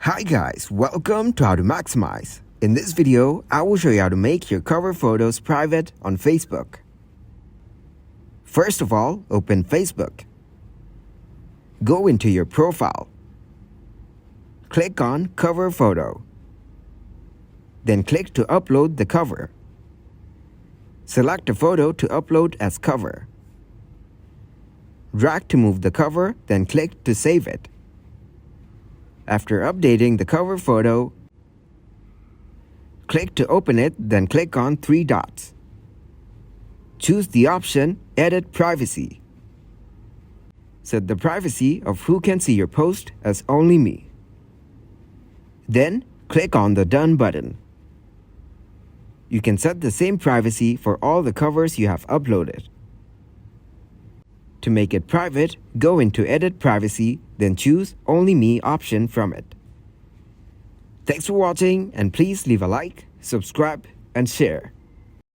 Hi guys, welcome to How to Maximize. In this video, I will show you how to make your cover photos private on Facebook. First of all, open Facebook. Go into your profile. Click on Cover Photo. Then click to upload the cover. Select a photo to upload as cover. Drag to move the cover, then click to save it. After updating the cover photo, click to open it, then click on three dots. Choose the option Edit Privacy. Set the privacy of who can see your post as only me. Then click on the Done button. You can set the same privacy for all the covers you have uploaded. To make it private, go into Edit Privacy, then choose Only Me option from it. Thanks for watching, and please leave a like, subscribe, and share.